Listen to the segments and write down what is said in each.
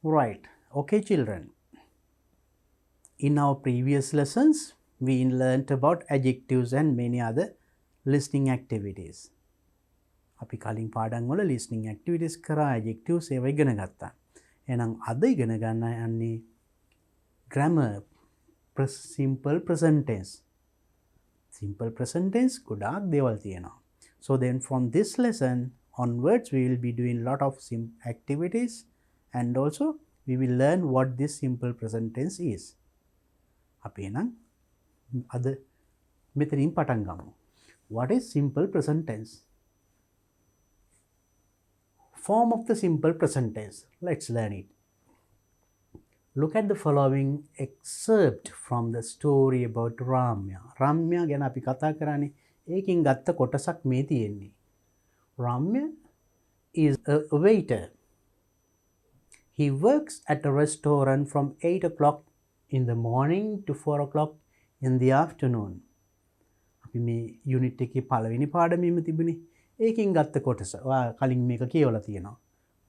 Right. Okay, children. In our previous lessons, we learnt about adjectives and many other listening activities. අපි කලින් පාඩම් වල listening activities කරා adjectives ඒවා ඉගෙන ගත්තා. එහෙනම් අද ඉගෙන ගන්න යන්නේ grammar, simple present tense. Simple present tense ගොඩාක් දේවල් තියෙනවා. So then from this lesson onwards we will be doing lot of activities and also we will learn what this simple present tense is. අපි එහෙනම් අද මෙතනින් පටන් ගමු. What is simple present tense? Form of the simple present tense. Let's learn it. Look at the following excerpt from the story about Ramya. Ramya ගැන අපි කතා කරන්නේ ඒකින් ගත්ත කොටසක් මේ තියෙන්නේ. Ramya is a waiter. He works at a restaurant from 8 o'clock in the morning to 4 o'clock in the afternoon. අපි මේ යුනිට් එකේ පළවෙනි පාඩමේම තිබුණේ ඒකින් ගත්ත කොටස. ඔයා කලින් මේක කියවලා තියෙනවා.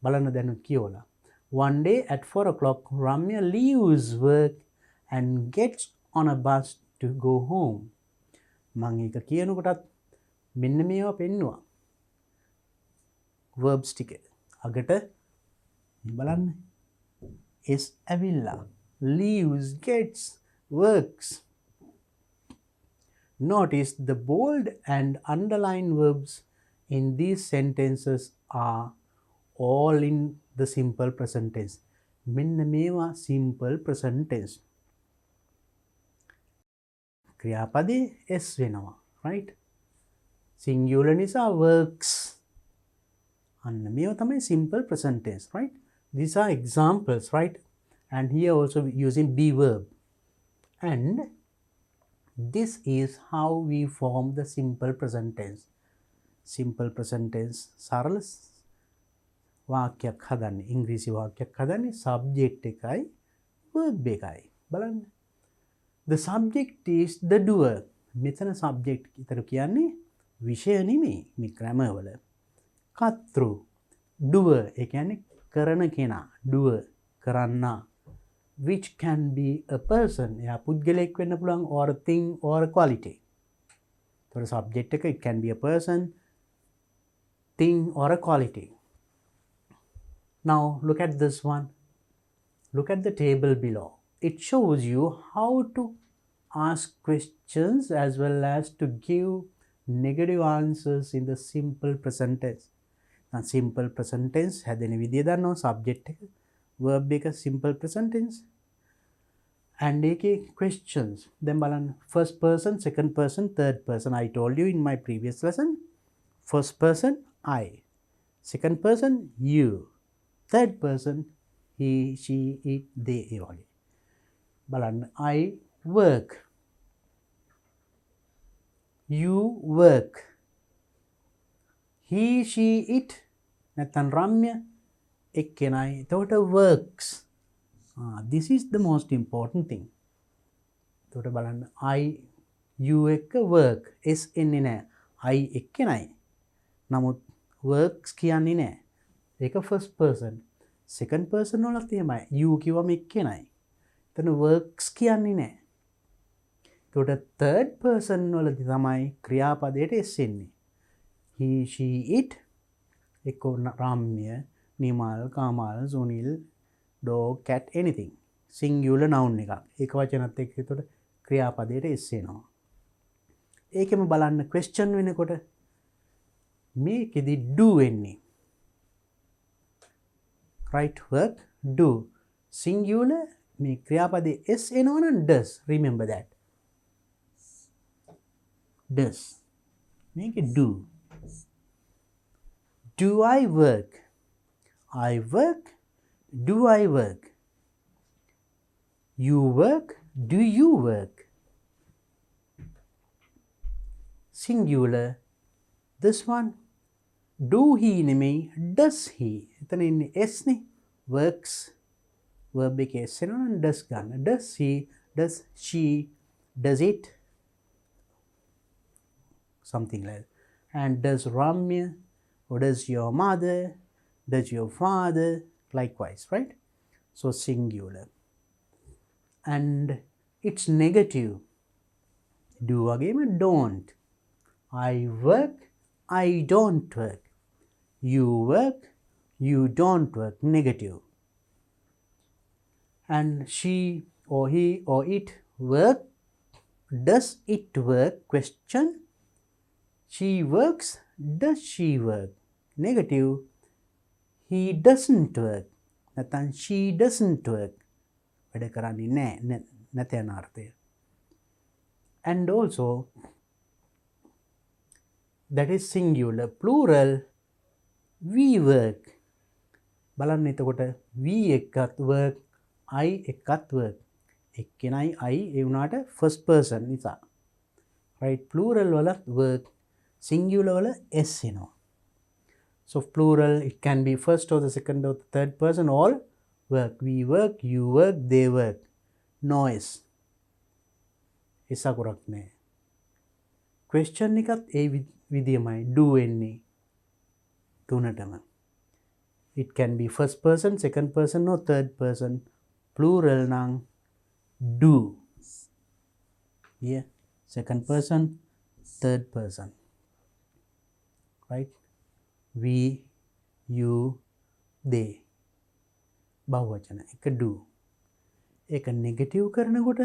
බලන්න දැනුත් කියවලා. One day at 4 o'clock, Ramya leaves work and gets on a bus to go home. මම ඒක කියනකොටත් මෙන්න මේවා පෙන්නුවා. verbs ටික. අගට බලන්න. is ඇවිල්ලා. leaves, gets, works. Notice the bold and underlined verbs in these sentences are all in the simple present tense. මෙන්න මේවා simple present tense. ක්‍රියාපදේ s වෙනවා, right? singular නිසා works. අන්න මේවා තමයි simple present tense, right? These are examples, right? And here also using be verb. And this is how we form the simple present tense. Simple present tense සරල වාක්‍යයක් හදන්නේ. ඉංග්‍රීසි වාක්‍යයක් හදන්නේ subject එකයි verb එකයි. බලන්න. The subject is the doer. මෙතන subject ඊතර කියන්නේ විෂය නෙමෙයි මේ grammar වල. කර්තෘ doer ඒ කියන්නේ කරන කෙනා. doer කරන්නා. Which can be a person. එයා පුද්ගලයෙක් වෙන්න පුළුවන් or a thing or a quality. So the subject එක it can be a person, thing or a quality. Now look at this one. Look at the table below. It shows you how to ask questions as well as to give negative answers in the simple present tense. Now simple present tense හැදෙන විදිය දන්නවා subject එක verb එක simple present tense and ඒකේ questions then බලන්න first person, second person, third person. I told you in my previous lesson first person I, second person you, third person he, she, it, they ඒ වගේ බලන්න I work, you work, he, she, it නැත්නම් රම්‍ය එක්කෙනයි එතකොට works. This is the most important thing. එතකොට බලන්න I you එක්ක work s එන්නේ නැහැ. I එක්කෙනයි. නමුත් works කියන්නේ නැහැ. ඒක first person. second person වලත් එහෙමයි. you කිව්වම එක්කෙනයි. එතන works කියන්නේ නැහැ. එතකොට third person වලදී තමයි ක්‍රියාපදයට s එන්නේ. he, she, it එක්ක රම්‍ය, Nimal, Kamal, Sunil, dog, cat, anything. singular noun එකක්. ඒක වචනත් එක්ක එතකොට ක්‍රියාපදයට s එනවා. ඒකෙම බලන්න question වෙනකොට මේකෙදි do වෙන්නේ. right work do. singular මේ ක්‍රියාපදේ s එනවා නම් does. remember that. does. මේක do. Do I work? I work. Do I work? You work. Do you work? Singular. This one. Do he නෙමෙයි does he. එතන ඉන්නේ s නේ. works. verb එකේ s එනවා does ගන්න. does he, does she, does it? Something like that. And does Ramya, or does your mother, does your father, likewise, right? So singular. And it's negative. Do again, don't. I work, I don't work. You work, you don't work. Negative. And she or he or it work. Does it work? Question. She works. Does she work? Negative. He doesn't work. නැත්නම් she doesn't work. වැඩ කරන්නේ නැහැ. නැත යන අර්ථය. And also that is singular. Plural. We work. බලන්න එතකොට we එක්කත් work, I එක්කත් work. එක්කෙනයි I ඒ වුණාට first person නිසා. Right? Plural වල work, singular වල s එනවා. So plural, it can be first or the second or the third person, all work. We work, you work, they work. Noise. ඉසකුරක් නෑ. Question එකත් ඒ විදියමයි. Do එන්නේ තුනටම. It can be first person, second person or third person. Plural නම් do. Yeah. Second person, third person. Right? We, you, they. බහුවචන එක do. ඒක negative කරනකොට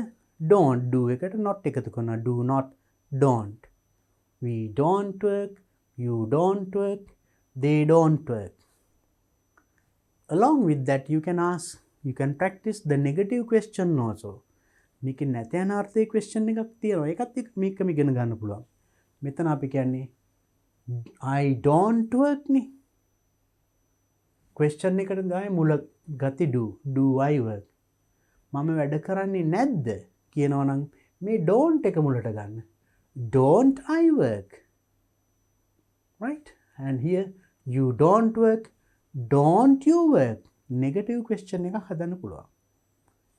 don't do එකට not එකතු කරනවා. Do not, don't. We don't work, you don't work, they don't work. Along with that, you can ask, you can practice the negative question also. මේක නැත යන අර්ථයේ question එකක් තියෙනවා. ඒකත් මේකම ඉගෙන ගන්න පුළුවන්. මෙතන අපි කියන්නේ I don't work නේ. question එකට ගාය මුල ගති do I work. මම වැඩ කරන්නේ නැද්ද කියනවා නම් මේ don't එක මුලට ගන්න. Don't I work? Right? And here you don't work, don't you work? Negative question එක හදන්න පුළුවන්.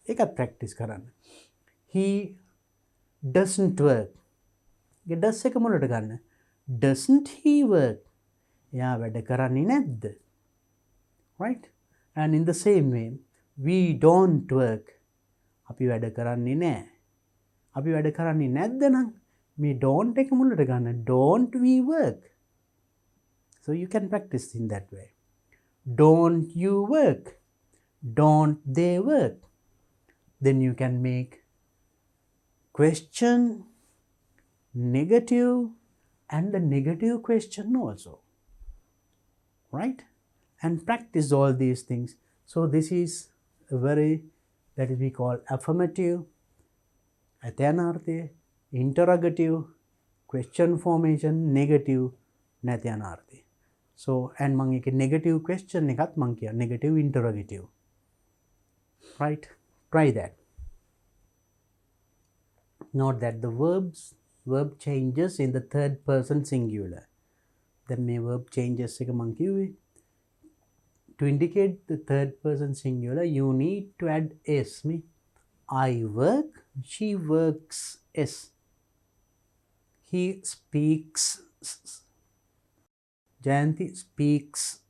ඒකත් practice කරන්න. He doesn't work. A does එක මුලට ගන්න. Doesn't he work? එයා වැඩ කරන්නේ නැද්ද? Right? And in the same way, we don't work. අපි වැඩ කරන්නේ නැහැ. අපි වැඩ කරන්නේ නැද්ද නම් මේ don't එක මුලට ගන්න. Don't we work? So you can practice in that way. Don't you work? Don't they work? Then you can make question, negative, and the negative question also. Right? And practice all these things. So this is a very, that is we call affirmative, ඇතයනාර්ථය, interrogative, question formation, negative, නැතයනාර්ථය. So, and මං එක negative question එකත් මං කිය negative interrogative. Right? Try that. Note that the verb changes in the third person singular. Then may verb changes එක මං කිව්වේ. To indicate the third person singular, you need to add s. Me, I work, she works, s. He speaks, Jayanti speaks,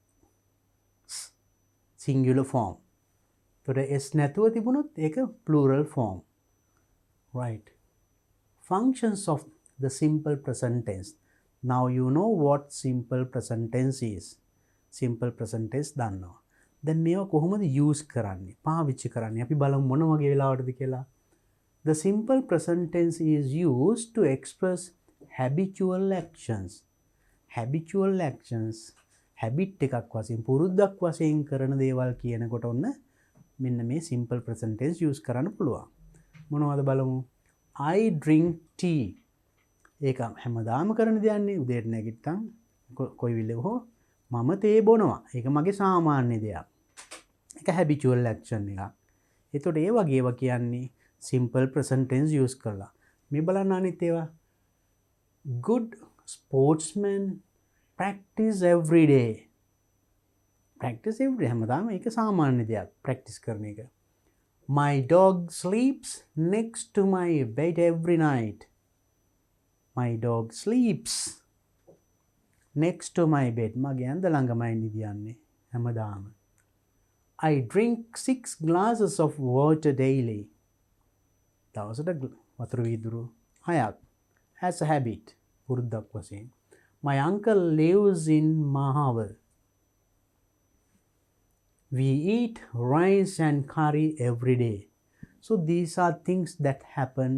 singular form. So the s නැතුව තිබුණොත් ඒක plural form. Right. Functions of the simple present tense. Now you know what simple present tense is. Simple present tense දන්නවා. දැන් මේවා කොහොමද use කරන්නේ? පාවිච්චි කරන්නේ. අපි බලමු මොන වගේ වෙලාවටද කියලා. The simple present tense is used to express habitual actions. Habitual actions. Habit එකක් වශයෙන් පුරුද්දක් වශයෙන් කරන දේවල් කියනකොට ඔන්න මෙන්න මේ simple present tense use කරන්න පුළුවන්. මොනවද බලමු? I drink tea. ඒක හැමදාම කරන දෙයක් නේ. උදේට නැගිට්ටම් කොයි විලක හෝ මම තේ බොනවා. ඒක මගේ සාමාන්‍ය දෙයක්. ඒක habitual action එකක්. එතකොට ඒ වගේ ඒවා කියන්නේ simple present tense use කරලා. මේ බලන්න අනිත් ඒවා. Good sportsmen practice every day. Practice every day. හැමදාම ඒක සාමාන්‍ය දෙයක්. practice කරන එක. My dog sleeps next to my bed every night. My dog sleeps next to my bed. මගේ ඇඳ ළඟමයි නිදියන්නේ හැමදාම. I drink 6 glasses of water daily. දවසට වතුර වීදුරු 6ක්. As a habit. පුරුද්දක් වශයෙන්. My uncle lives in Mahawar. We eat rice and curry every day. So these are things that happen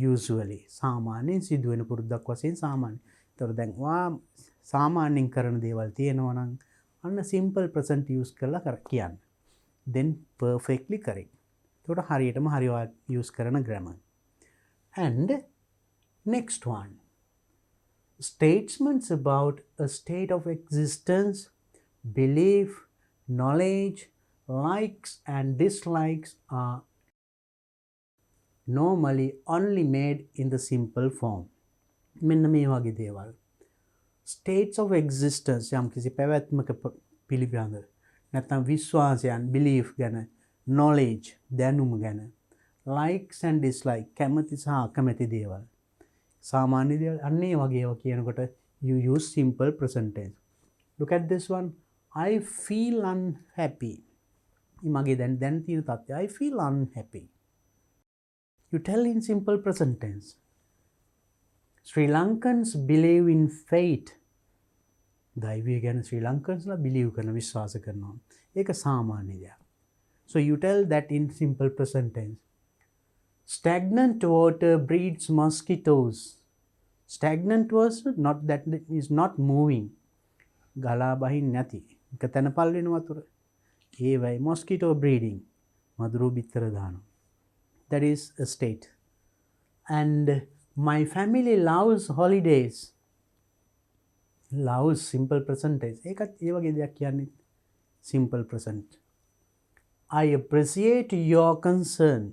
usually. සාමාන්‍යයෙන් සිදුවෙන පුරුද්දක් වශයෙන් සාමාන්‍ය. ඒතර දැන් සාමාන්‍යයෙන් කරන දේවල් තියෙනවා නම් අන්න simple present use කරලා කියන්න. Then perfectly correct. ඒකට හරියටම හරි use කරන grammar. And next one. Statements about a state of existence, belief, knowledge, likes and dislikes are normally only made in the simple form. මෙන්න මේ වගේ දේවල්. States of existence යම් කිසි පැවැත්මක පිළිබඳ නැත්නම් විශ්වාසයන් belief ගැන knowledge දැනුම ගැන likes and dislike කැමති සහ අකමැති දේවල් සාමාන්‍ය දේවල් අන්න ඒ වගේ ඒවා කියනකොට you use simple present tense. Look at this one. I feel unhappy. මගේ දැන් තියෙන තත්ත්වය I feel unhappy. You tell in simple present tense. Sri Lankans believe in fate. දෛවය ගැන Sri Lankans believe කරන විශ්වාස කරනවා. ඒක සාමාන්‍ය දෙයක්. So you tell that in simple present tense. Stagnant water breeds mosquitoes. Stagnant water, not that it is not moving. ගලා බහින්නේ නැති. එක තැන පල් වෙන වතුර. ඒවයි mosquito breeding. මදුරු බිත්තර දානවා. That is a state. And my family loves holidays. Loves simple present tense. ඒකත් ඒ වගේ දෙයක් කියන්නේ simple present. I appreciate your concern.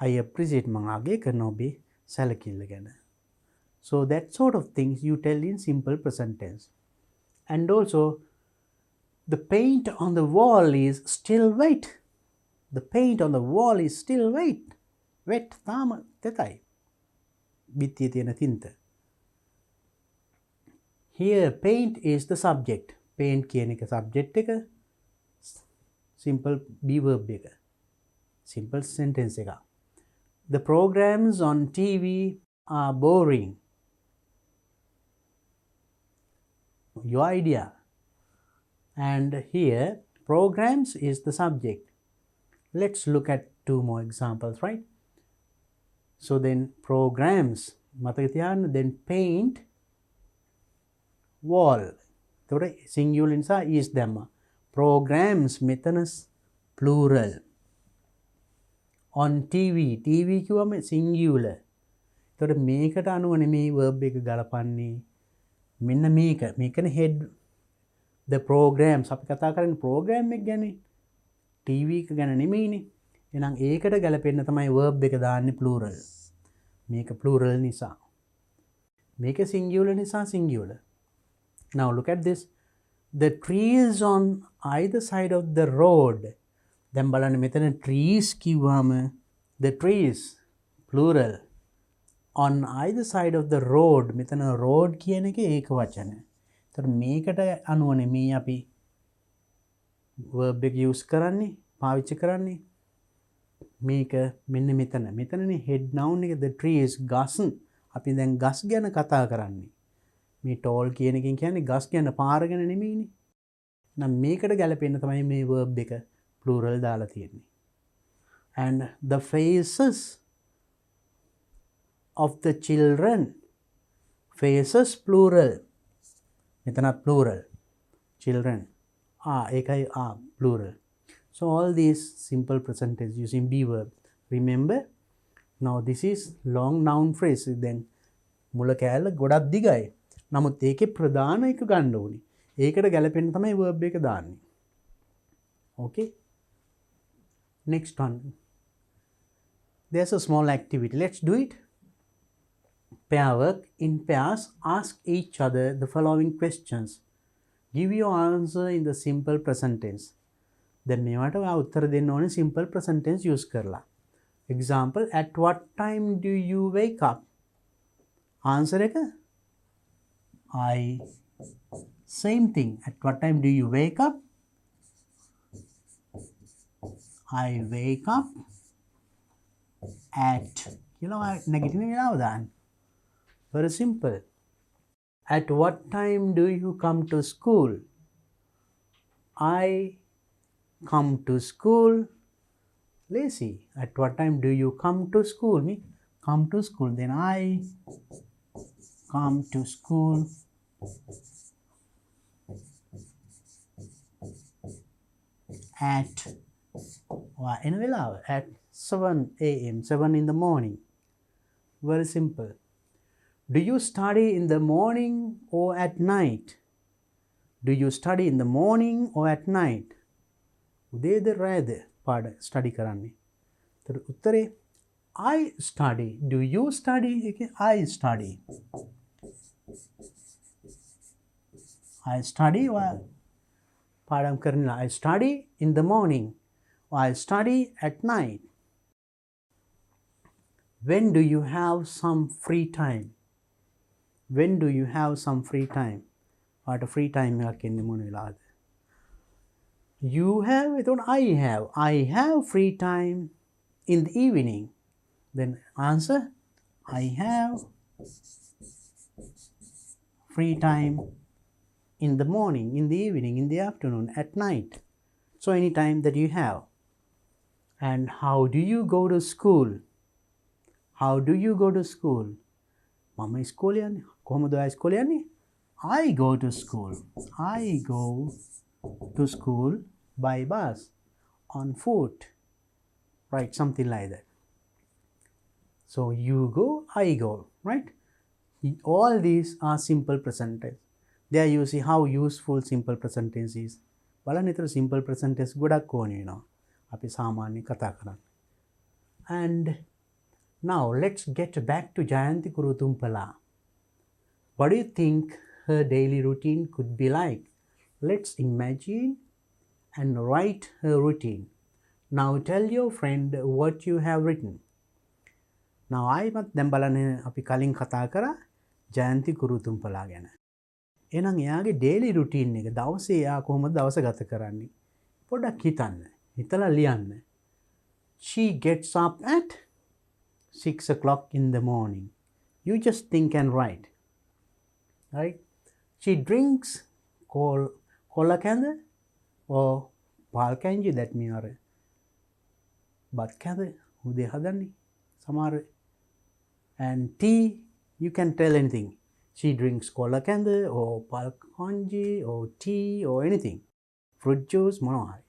I appreciate මං අගය කරන ඔබේ සැලකිල්ල ගැන. So that sort of things you tell in simple present tense. And also the paint on the wall is still wet. The paint on the wall is still wet. Wet තාම තෙතයි. බිත්තියේ තියෙන තින්ත. Here paint is the subject. Paint කියන එක subject එක. Simple be verb එක. Simple sentence එක. The programs on TV are boring. Your idea. And here programs is the subject. Let's look at 2 more examples, right? So then programs මතක තියාගන්න then paint wall. එතකොට singular නිසා is දැම්මා. Programs මෙතන plural. On TV කිව්වම singular. එතකොට මේකට අනුව නෙමෙයි verb එක ගලපන්නේ. මෙන්න මේකනේ head the programs අපි කතා කරන්නේ program එක ගැන. TV එක ගැන නෙමෙයිනේ. එහෙනම් ඒකට ගැලපෙන්න තමයි verb එක දාන්නේ plural. මේක plural නිසා. මේක singular නිසා singular. Now look at this. The trees on either side of the road. දැන් බලන්න මෙතන trees කිව්වම the trees plural on either side of the road මෙතන road කියන එක ඒක වචන. ඒතර මේකට අනුව නෙමෙයි අපි verb එක use කරන්නේ පාවිච්චි කරන්නේ. මේක මෙන්න මෙතනනේ head noun එක the trees ගස්. අපි දැන් ගස් ගැන කතා කරන්නේ. මේ tall කියන එකෙන් කියන්නේ ගස් ගැන පාර ගැන නෙමෙයිනේ. නම් මේකට ගැලපෙන්න තමයි මේ verb එක plural දාලා තියෙන්නේ. And the faces of the children. Faces plural. මෙතනත් plural. Children. ඒකයි plural. So all these simple present tense using be verb. Remember, now this is long noun phrase. Then මුල කෑල්ල ගොඩක් දිගයි. නමුත් ඒකේ ප්‍රධාන එක ගන්න ඕනේ. ඒකට ගැලපෙන්න තමයි verb එක දාන්නේ. Okay? Next one. There's a small activity. Let's do it. Pair work. In pairs, ask each other the following questions. Give your answer in the simple present tense. Then මේවට ඔයා උත්තර දෙන්න ඕනේ simple present tense use කරලා. Example, at what time do you wake up? Answer එක same thing. At what time do you wake up? I wake up at කියලා නැගිටින වෙලාව දාන්න. Very simple. At what time do you come to school? I come to school. Lazy. At what time do you come to school? Me come to school. Then I come to school at එන වෙලාව at 7 a.m. 7 in the morning. Very simple. Do you study in the morning or at night? Do you study in the morning or at night? උදේද රෑද පාඩ study කරන්නේ? ඒතර උත්තරේ I study. Do you study? I study. I study පාඩම් කරනවා. I study in the morning or I study at night. When do you have some free time? When do you have some free time? What free time එකක් එන්නේ මොන වෙලාවද? You have, එතකොට I have. I have free time in the evening. Then answer, I have free time in the morning, in the evening, in the afternoon, at night. So any time that you have. And how do you go to school? How do you go to school? මම ඉස්කෝලේ යන්නේ. කොහොමද ඔයා ඉස්කෝලේ යන්නේ? I go to school. I go to school by bus, on foot. Right, something like that. So you go, I go, right? All these are simple present tense. There you see how useful simple present tense is. බලන්න ඊතර simple present tense ගොඩක් ඕනේ වෙනවා. අපි සාමාන්‍යයෙන් කතා කරන්නේ. And now let's get back to Jayanti Kurutumpala. What do you think her daily routine could be like? Let's imagine and write her routine. Now tell your friend what you have written. Now ආයිමත් දැන් බලන්න අපි කලින් කතා කරා ජයන්ති කුරුතුම්පලා ගැන. එහෙනම් එයාගේ daily routine එක දවසේ එයා කොහොමද දවස ගත කරන්නේ? පොඩ්ඩක් හිතන්න. හිතලා ලියන්න. She gets up at 6 o'clock in the morning. You just think and write. Right? She drinks cola kanda or pal kanji, that means are but kanda ude hadanni samara. And tea, you can tell anything. She drinks cola kanda or pal kanji or tea or anything. Fruit juice monohari.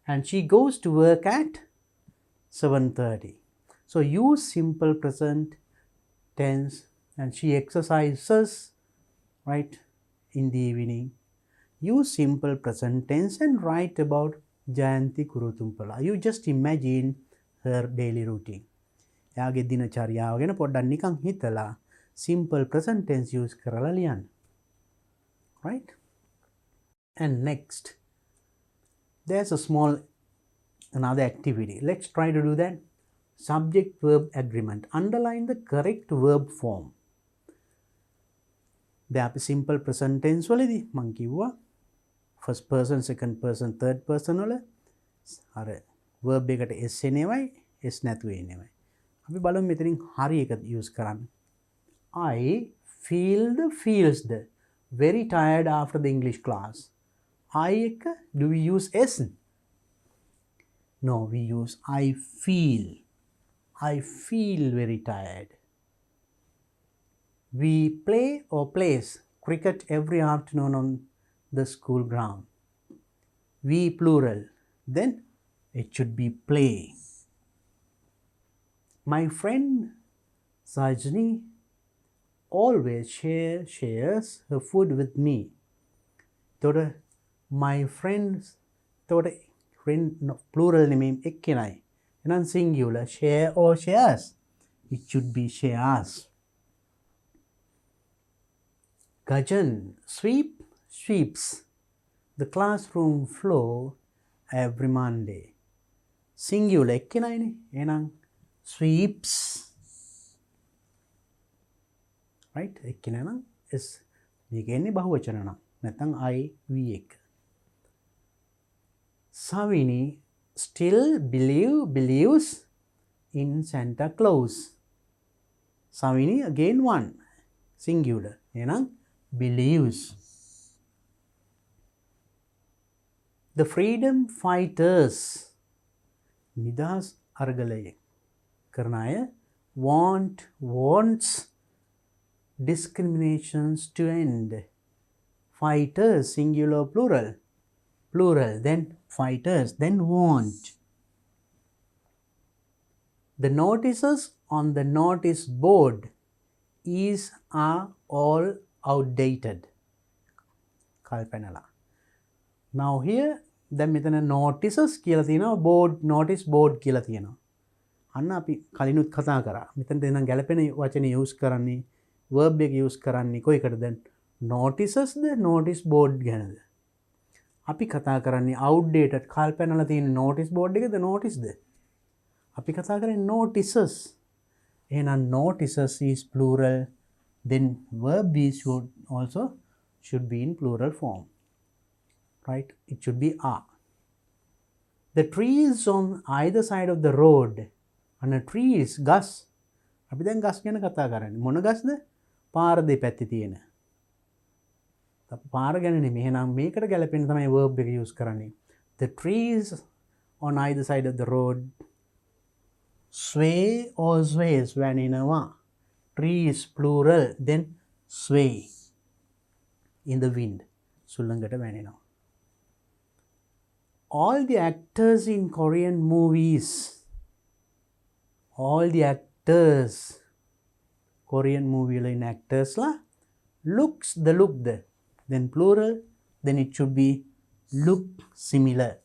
And she goes to work at 7:30. So use simple present tense. And she exercises, right, in the evening. Use simple present tense and write about Jayanti Kurutumpala. You just imagine her daily routine. එයාගේ දිනචර්යාව ගැන පොඩ්ඩක් නිකන් හිතලා simple present tense use කරලා ලියන්න. Right? And next, there's a small another activity. Let's try to do that. Subject verb agreement. Underline the correct verb form. දැන් අපි simple present tense වලදී මම කිව්වා first person, second person, third person වල අර verb එකට s එනේවයි s නැතුව එනේවයි. අපි බලමු මෙතනින් හරි එක use කරන්න. I feels the very tired after the English class. I එක do we use s? No, we use I feel. I feel very tired. We play or plays cricket every afternoon on the school ground. We plural. Then it should be play. My friend Sajni always shares her food with me. Toda my friends toda friend no, plural name ekkenai. And singular share or shares. It should be shares. Gajan sweeps the classroom floor every Monday. Singular ekkenai enang sweeps. Right? එක්කෙනා නම් s. මේක එන්නේ බහුවචන නම්. නැත්නම් I we එක. Savini still believes in Santa Claus. Savini again one singular. Enang believes. The freedom fighters නිදහස් අරගලයේ කරන අය wants discriminations to end. Fighters singular plural then fighters then want. The notices on the notice board are all outdated. කල්පනලා. Now here දැන් මෙතන notices කියලා තියෙනවා board notice board කියලා තියෙනවා. අන්න අපි කලිනුත් කතා කරා. මෙතන දෙනම් ගැලපෙන වචනේ use කරන්නේ verb එක use කරන්නේ කොයිකටද? notices ද notice board ගැනද? අපි කතා කරන්නේ outdated කල්පනලා තියෙන notice board එකද notice ද? අපි කතා කරන්නේ notices. එහෙනම් notices is plural, then verb is should be in plural form. Right? It should be are. The trees on either side of the road. And a tree is ගස්. අපි දැන් ගස් ගැන කතා කරන්නේ. මොන ගස්ද? පාර දෙපැත්තේ තියෙන. අපි පාර ගැන නෙමෙයි. එහෙනම් මේකට ගැලපෙන තමයි verb එක use කරන්නේ. The trees on either side of the road sway or sways වැනෙනවා. Tree is plural, then sway in the wind. සුළඟට වැනෙනවා. All the actors in Korean movies, Korean movie in actors la looked, then plural, then it should be look similar.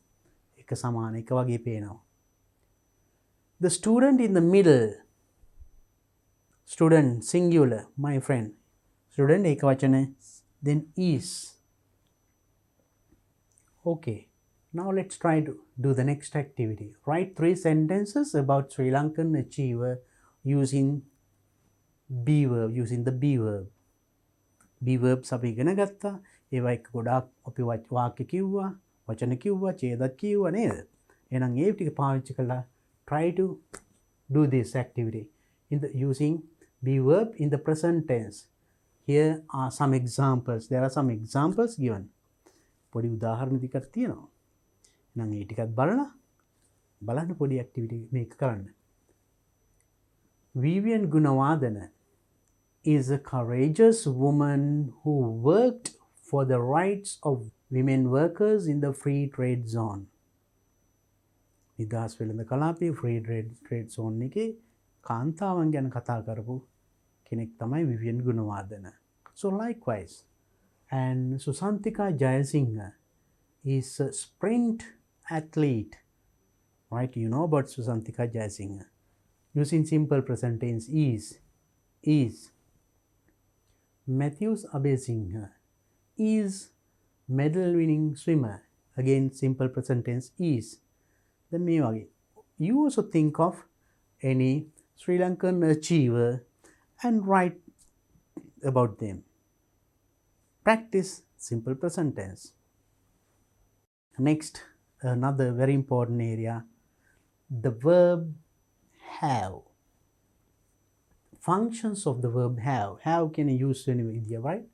එක සමාන එක වගේ පේනවා. The student in the middle, student singular, my friend. Student එක වචන, then is. Okay. Now let's try to do the next activity. Write 3 sentences about Sri Lankan achiever using be verb, using the be verb. Be verbs අපි ඉගෙන ගත්තා. ඒවා එක්ක ගොඩාක් අපි වාක්‍ය කිව්වා, වචන කිව්වා, ඡේදත් කිව්වා නේද? එහෙනම් ඒ ටික පාවිච්චි කරලා try to do this activity in the using be verb in the present tense. Here are some examples. There are some examples given. පොඩි උදාහරණ ටිකක් තියෙනවා. නම් ඒ ටිකත් බලන්න පොඩි ඇක්ටිවිටි මේක කරන්න. Vivian Gunawardena is a courageous woman who worked for the rights of women workers in the free trade zone. නිදහස් වෙළඳ කලාපයේ free trade zone එකේ කාන්තාවන් ගැන කතා කරපු කෙනෙක් තමයි Vivian Gunawardena. So likewise, and Susantika Jayasinghe is a sprint athlete, right? You know about Susantika Jayasinghe. Using simple present tense is. Matthews Abesinghe is medal winning swimmer. Again simple present tense is. Then you also think of any Sri Lankan achiever and write about them. Practice simple present tense. Next, another very important area, the verb have. Functions of the verb have. Have can you use anywhere, right?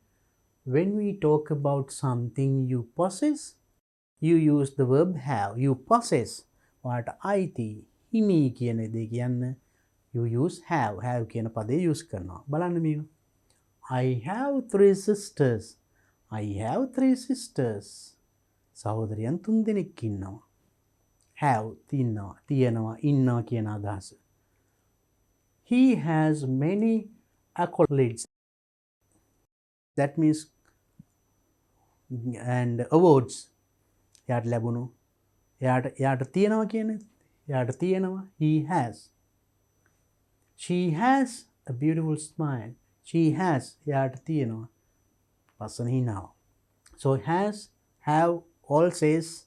When we talk about something you possess, you use the verb have. You possess what aiti himi කියන දේ කියන්න you use have. Have කියන පදේ use කරනවා. බලන්න මේක. I have 3 sisters. I have 3 sisters. සහෝදරයන් 3 දෙනෙක් ඉන්නවා. have තියෙනවා ඉන්නවා කියන අදහස. He has many accolades. That means and awards. එයාට ලැබුණු එයාට තියෙනවා කියන්නේ එයාට තියෙනවා. He has. She has a beautiful smile. She has එයාට තියෙනවා. පස්සන හිනාව. So has, have all says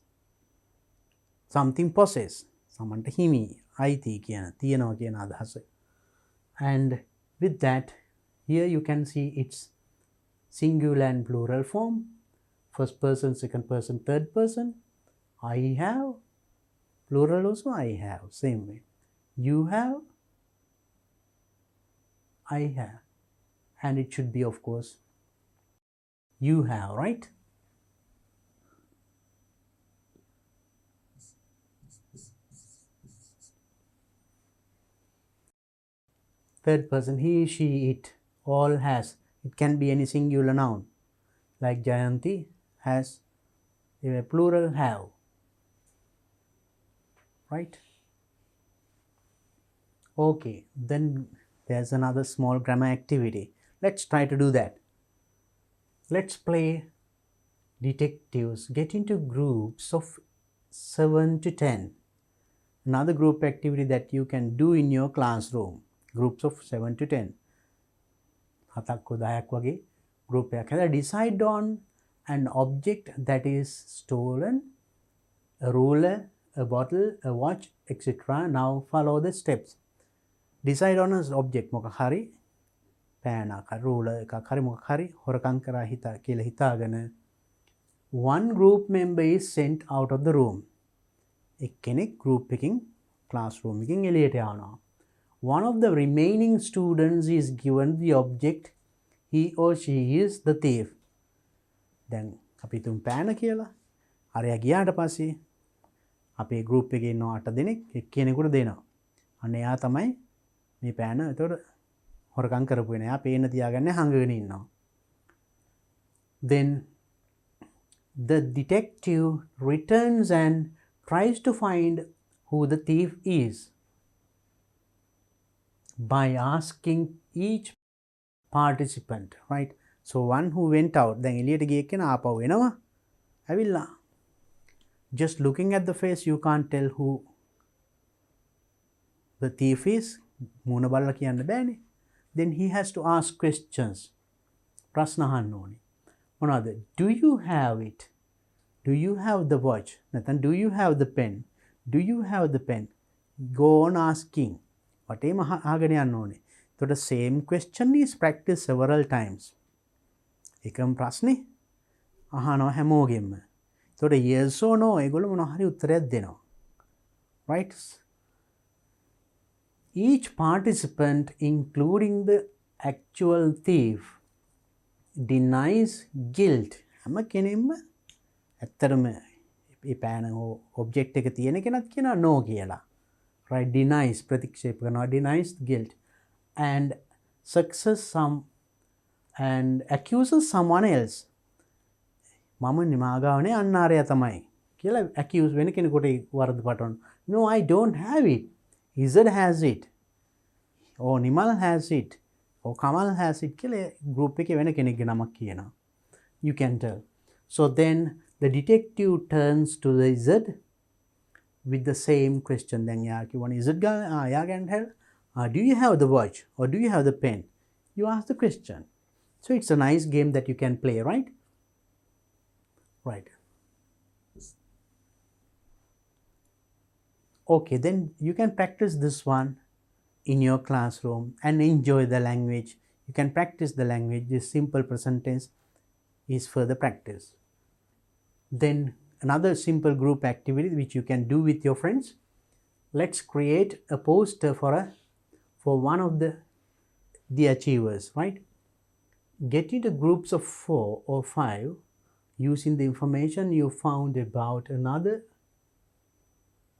something possess. සමන්ට හිමි අයිති කියන තියෙනවා කියන අදහස. And with that, here you can see its singular and plural form. First person, second person, third person. I have, Plural also I have, same way. You have, I have. And it should be, of course, you have, right? Third person, he, she, it, all has. It can be any singular noun. Like Jayanti has a plural have, right? Okay, then there's another small grammar activity. Let's try to do that. Let's play detectives. Get into groups of 7 to 10. Another group activity that you can do in your classroom. Groups of 7 to 10. හතක් හොදයක් වගේ group එකක් හැදලා decide on an object that is stolen, a ruler, a bottle, a watch, etc. Now follow the steps. Decide on an object. මොකක් හරි පෑනක් හරි ruler එකක් හරි මොකක් හරි හොරකම් කරා කියලා හිතාගෙන one group member is sent out of the room. එක්කෙනෙක් group එකකින් classroom එකකින් එළියට යනවා. One of the remaining students is given the object. He or she is the thief. දැන් අපි තුන් පෑන කියලා. අරයා ගියාට පස්සේ අපේ group එකේ ඉන්න 8 දෙනෙක් එක්කෙනෙකුට දෙනවා. අන්න එයා තමයි මේ පෑන එතකොට හොරකම් කරපු වෙන. එයා පේන්න තියාගන්නේ හංගගෙන ඉන්නවා. Then the detective returns and tries to find who the thief is by asking each participant, right? So one who went out, then එළියට ගිය කෙනා ආපහු එනවා. ඇවිල්ලා just looking at the face you can't tell who the thief is. මූණ බලලා කියන්න බෑනේ. Then he has to ask questions. ප්‍රශ්න අහන්න ඕනේ. මොනවද? Do you have it? Do you have the watch? නැත්නම් do you have the pen? Do you have the pen? Go on asking. වටේම අහගෙන යන්න ඕනේ. එතකොට same question is practiced several times. එකම ප්‍රශ්නේ අහනවා හැමෝගෙම. එතකොට yes or no ඒගොල්ලෝ මොනවා හරි උත්තරයක් දෙනවා. Right? Each participant, including the actual thief, denies guilt. හැම කෙනෙක්ම ඇත්තටම මේ පෑන object එක තියෙන කෙනත් කියනවා no කියලා. Right? Denies, ප්‍රතික්ෂේප කරනවා, denies guilt and accuses someone else. මම නිමාගාවනේ අන්නාරය තමයි කියලා accuse වෙන කෙනෙකුට වරද පටවන. No, I don't have it. Izad has it. Or Nimal has it. Or Kamal has it. කියලා group එකේ වෙන කෙනෙක්ගේ නමක් කියනවා. You can tell. So then the detective turns to the Izad with the same question. Then යා කියවනේ Izad යා can tell. Do you have the watch or do you have the pen? You ask the question. So it's a nice game that you can play, right? Right. Okay, then you can practice this one in your classroom and enjoy the language. You can practice the language. This simple present tense is further practice. Then another simple group activity which you can do with your friends. Let's create a poster for one of the achievers, right? Get into groups of 4 or 5 using the information you found about another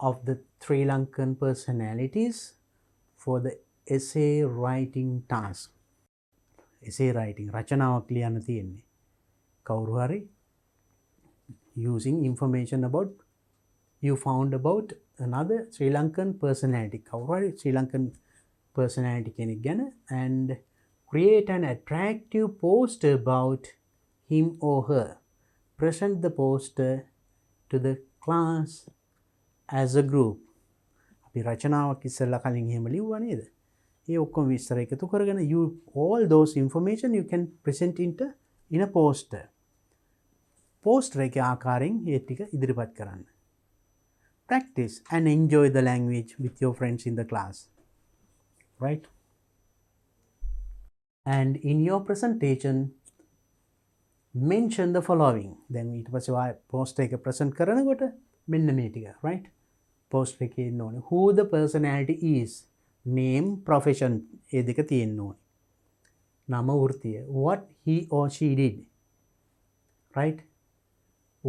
of the Sri Lankan personalities for the essay writing task. Essay writing, රචනාවක් ලියන්න තියෙන්නේ. කවුරු හරි using information about you found about another Sri Lankan personality. කවුරු හරි Sri Lankan personality කෙනෙක් ගැන and create an attractive poster about him or her. Present the poster to the class as a group. අපි රචනාවක් ඉස්සෙල්ලා කලින් එහෙම ලිව්වා නේද? ඒ ඔක්කොම විස්තර එකතු කරගෙන all those information you can present in a poster. Poster එකේ ආකාරයෙන් ඒ ටික ඉදිරිපත් කරන්න. Practice and enjoy the language with your friends in the class. Right? And in your presentation mention the following. Then ඊට පස්සේ poster එක present කරනකොට මෙන්න මේ ටික, right? post එකේ ඉන්න ඕනේ. Who the personality is. Name, profession ඒ දෙක තියෙන්න ඕනේ. නම වෘත්තිය. What he or she did. Right?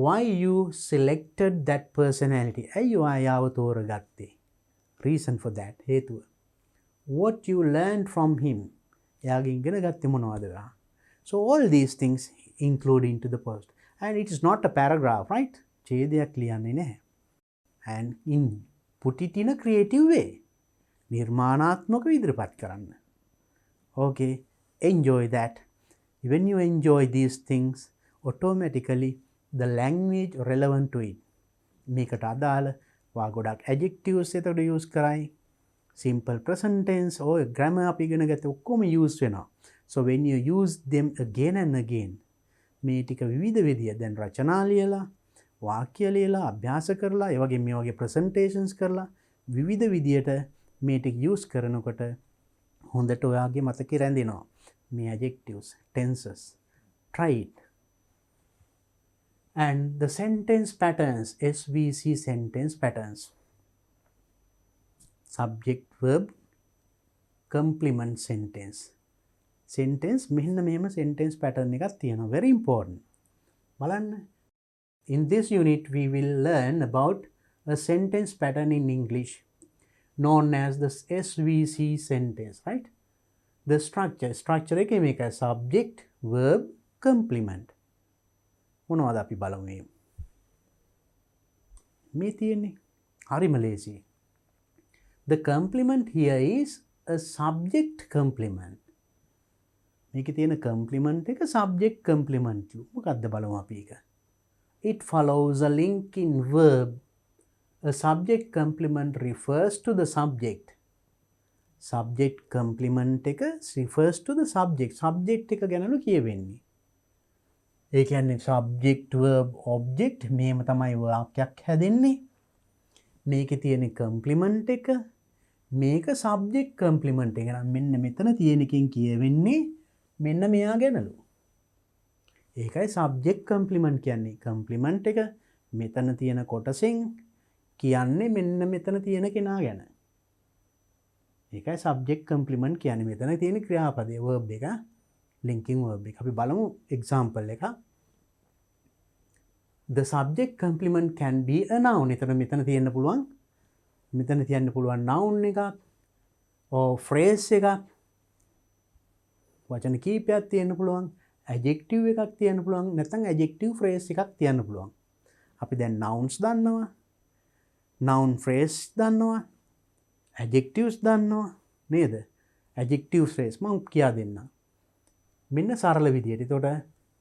Why you selected that personality. ඇයි ඔයාව තෝරගත්තේ? Reason for that. හේතුව. What you learned from him. එයාගෙන් ඉගෙන ගත්තේ මොනවද? So all these things include into the post. And it is not a paragraph, right? ඡේදයක් ලියන්නේ නැහැ. And put it in a creative way. නිර්මාණාත්මකව ඉදිරිපත් කරන්න. Okay, enjoy that. When you enjoy these things, automatically the language relevant to it. මේකට අදාළ වා ගොඩක් adjectives එතකොට use කරයි. Simple present tense or grammar අපි ඉගෙන ගත්තේ ඔක්කොම use වෙනවා. So when you use them again and again, මේ ටික විවිධ විදිය දැන් රචනා ලියලා, වාක්‍ය ලියලා, අභ්‍යාස කරලා, ඒ වගේ මේ වගේ presentations කරලා විවිධ විදියට මේ ටික use කරනකොට හොඳට ඔයාගේ මතකේ රැඳෙනවා. මේ adjectives, tenses. Try it. And the sentence patterns, SVC sentence patterns. Subject, verb, complement sentence. Sentence මෙන්න මෙහෙම sentence pattern එකක් තියෙනවා. Very important. බලන්න. In this unit we will learn about a sentence pattern in English known as the SVC sentence, right? The structure එකේ මේක subject, verb, complement. මොනවද අපි බලමු මේ. මේ තියෙන්නේ හරිම ලේසි. The complement here is a subject complement. මේකේ තියෙන complement එක subject complement. මොකක්ද බලමු අපි ඒක. It follows a link in verb. A subject complement refers to the subject. Subject complement එක refers to the subject. Subject එක ගැනලු කියවෙන්නේ. ඒ කියන්නේ subject, verb, object මේම තමයි වාක්‍යයක් හැදෙන්නේ. මේකේ තියෙන complement එක මේක subject complement එක. නම් මෙන්න මෙතන තියෙන එකෙන් කියවෙන්නේ මෙන්න මෙයා ගැනලු. ඒකයි subject complement කියන්නේ. complement එක මෙතන තියෙන කොටසෙන් කියන්නේ මෙන්න මෙතන තියෙන කෙනා ගැන. ඒකයි subject complement කියන්නේ. මෙතන තියෙන ක්‍රියාපදයේ verb එක, linking verb එක. අපි බලමු example එක. The subject complement can be a noun. මෙතන තියෙන්න පුළුවන්. මෙතන තියන්න පුළුවන් noun එකක් or phrase එකක්. වචන කීපයක් තියෙන්න පුළුවන්. adjective එකක් තියන්න පුළුවන්. නැත්නම් adjective phrase එකක් තියන්න පුළුවන්. අපි දැන් nouns දන්නවා. noun phrase දන්නවා. adjectives දන්නවා. නේද? adjective phrase මම කියා දෙන්නම්. මෙන්න සරල විදියට. එතකොට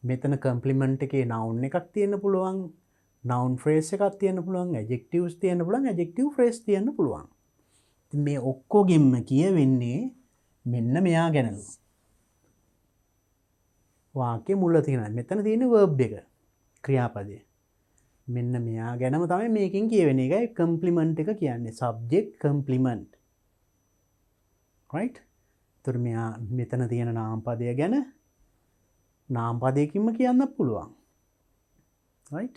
මෙතන complement එකේ noun එකක් තියෙන්න පුළුවන්. noun phrase එකක් තියෙන්න පුළුවන්. adjectives තියෙන්න පුළුවන්. adjective phrase තියෙන්න පුළුවන්. ඉතින් මේ ඔක්කොගෙම කියවෙන්නේ මෙන්න මෙයා ගැනලු. වාක්‍ය මුල තියෙනවා. මෙතන තියෙන verb එක. ක්‍රියාපදය. මෙන්න මෙයා ගැනම තමයි මේකෙන් කියවෙන්නේ. ඒකයි complement එක කියන්නේ. subject complement. right? ඒතර මෙයා මෙතන තියෙන නාමපදය ගැන නාමපදයකින්ම කියන්න පුළුවන්. right?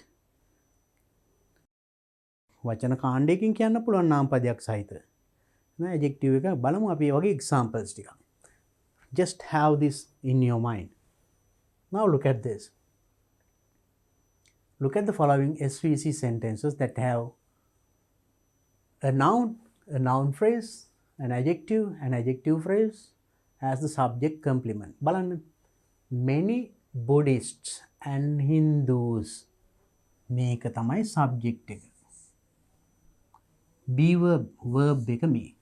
වචන කාණ්ඩයකින් කියන්න පුළුවන් නාමපදයක් සහිත. නෑ adjective එක බලමු අපි වගේ examples ටික. Just have this in your mind. Now look at this. Look at the following SVC sentences that have a noun phrase, an adjective phrase as the subject complement. බලන්න. Many Buddhists and Hindus. මේක තමයි subject එක. be verb එක මේ.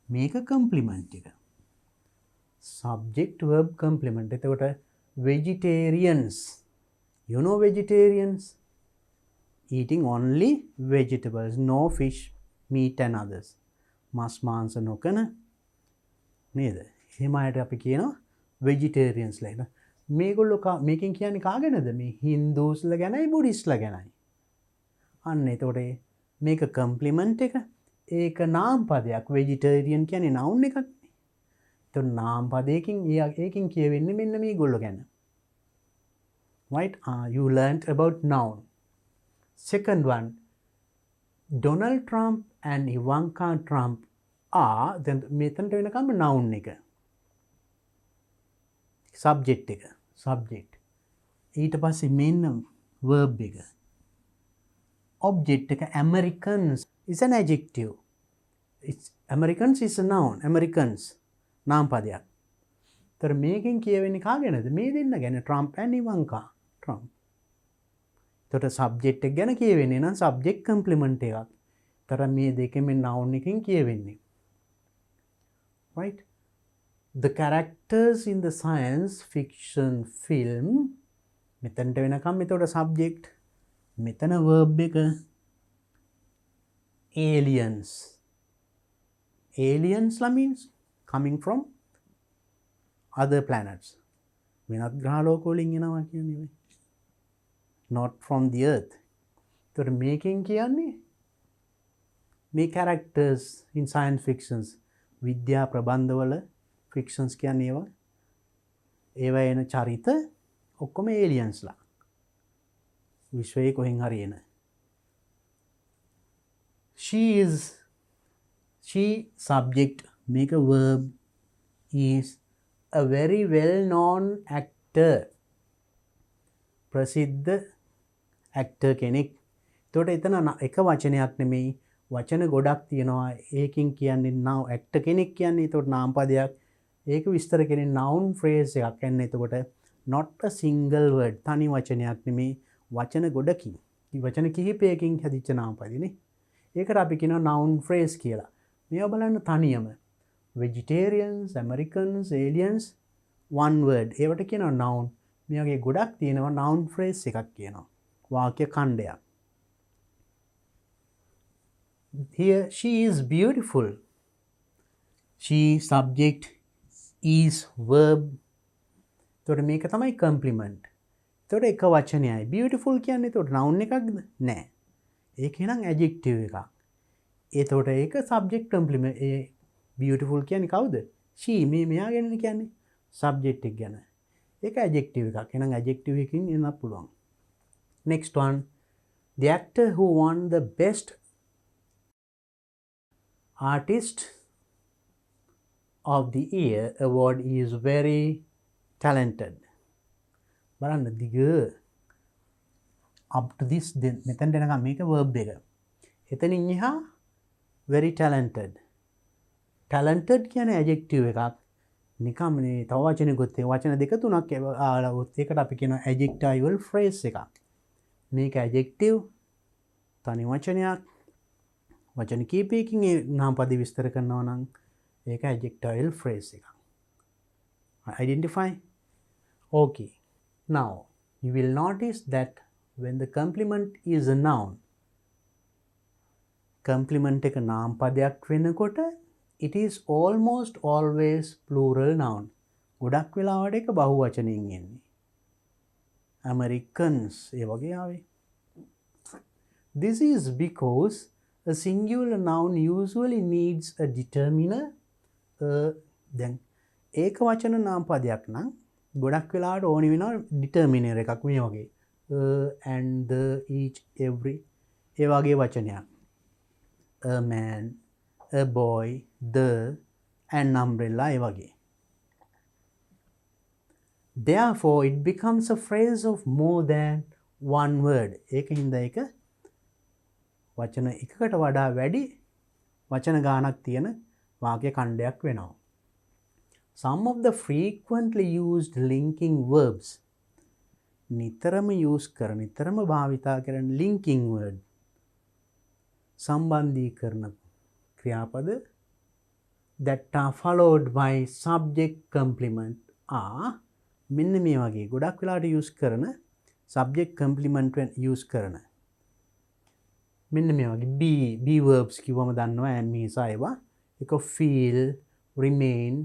මේක complement එක. subject verb complement. එතකොට vegetarians. You know vegetarians? Eating only vegetables, no fish, meat and others. මස් මාංශ නොකන නේද? එහෙම අයට අපි කියනවා vegetarians ලා. මේගොල්ලෝ මේකෙන් කියන්නේ කාගෙනද? මේ Hindusලා ගැනයි Buddhistලා ගැනයි. අන්න එතකොට මේක complement එක. ඒක නාමපදයක්. vegetarian කියන්නේ noun එකක්. එතකොට නාමපදයකින් ඒකෙන් කියවෙන්නේ මෙන්න මේගොල්ලෝ ගැන. right? You learned about noun. Second one, Donald Trump and Ivanka Trump are then මෙතනට වෙනකම් noun එක subject එක subject ඊට පස්සේ main verb එක object එක Americans is an adjective. It's Americans is a noun. Americans නාම පදයක්. තර මේකෙන් කියවෙන්නේ කාගෙනද? මේ දෙන්න ගැන Trump and Ivanka. Trump. තොට subject එක ගැන කියවෙන්නේ නම් subject complement එකක්. තර මේ දෙකෙම noun එකෙන් කියවෙන්නේ. Right? The characters in the science fiction film මෙතනට වෙනකම් එතකොට subject මෙතන verb එක aliens. Aliens means coming from other planets. වෙනත් ග්‍රහලෝක වලින් එනවා කියන්නේ. Not from the earth. එතකොට මේකෙන් කියන්නේ මේ characters in science fictions විද්‍යා ප්‍රබන්ධවල fictions කියන්නේ ඒවා එන චරිත ඔක්කොම aliens ලා. විශ්වයේ කොහෙන් හරි එන. She subject make a verb is a very well known actor. ප්‍රසිද්ධ actor කෙනෙක්. එතකොට එතන එක වචනයක් නෙමෙයි වචන ගොඩක් තියෙනවා. ඒකෙන් කියන්නේ now actor කෙනෙක් කියන්නේ එතකොට නාම පදයක්. ඒක විස්තර කරන්නේ noun phrase එකක්. කියන්නේ එතකොට not a single word තනි වචනයක් නෙමෙයි වචන ගොඩකින්. වචන කිහිපයකින් හැදිච්ච නාම පදනේ. ඒකට අපි කියනවා noun phrase කියලා. මේවා බලන්න තනියම vegetarians, Americans, aliens one word. ඒවට කියනවා noun. මේ වගේ ගොඩක් තියෙනවා noun phrase එකක් කියනවා. වාක්‍ය ඛණ්ඩයක්. Here she is beautiful. She subject is verb. එතකොට මේක තමයි complement. එතකොට එක වචනයයි. beautiful කියන්නේ එතකොට noun එකක්ද? නෑ. ඒක එහෙනම් adjective එකක්. එතකොට ඒක subject complement. ඒ beautiful කියන්නේ කවුද? she මේ මෙයා ගැන කියන්නේ subject එක ගැන. ඒක adjective එකක්. එහෙනම් adjective එකකින් එන්නත් පුළුවන්. Next one. The actor who won the best artist of the year award is very talented. බලන්න දිග up to this මෙතෙන් දෙනකම් මේක verb එක. එතනින් එහා very talented. talented කියන්නේ adjective එකක්. නිකම් නේ තව වචනෙකුත් ඒ වචන දෙක තුනක් ආවොත් ඒකට අපි කියනවා adjectival phrase එකක්. මේක adjective තනි වචනයක්. වචන කීපයකින් ඒ නාම පද විස්තර කරනවා නම් ඒක adjectival phrase එකක්. Identify. Okay. Now, you will notice that when the complement is a noun, complement එක නාම පදයක් වෙනකොට it is almost always plural noun. ගොඩක් වෙලාවට ඒක බහු වචනයෙන් එන්නේ. Americans ඒ වගේ ආවේ. This is because a singular noun usually needs a determiner. දැන් ඒක වචන නාම පදයක් නම් ගොඩක් වෙලාවට ඕනි වෙනවා determiner එකක් මේ වගේ. And the each every ඒ වගේ වචනයක්. A man, a boy, the and umbrella ඒ වගේ. Therefore it becomes a phrase of more than one word. ඒකින්ද ඒක වචන එකකට වඩා වැඩි වචන ගානක් තියෙන වාක්‍ය ඛණ්ඩයක් වෙනවා. Some of the frequently used linking verbs නිතරම use කරන නිතරම භාවිතා කරන linking word සම්බන්ධීකරණ ක්‍රියාපද that are followed by subject complement are මෙන්න මේ වගේ ගොඩක් වෙලාවට use කරන subject complement use කරන මෙන්න මේ වගේ be verbs කිව්වම දන්නවා and මේ සායවා එක feel remain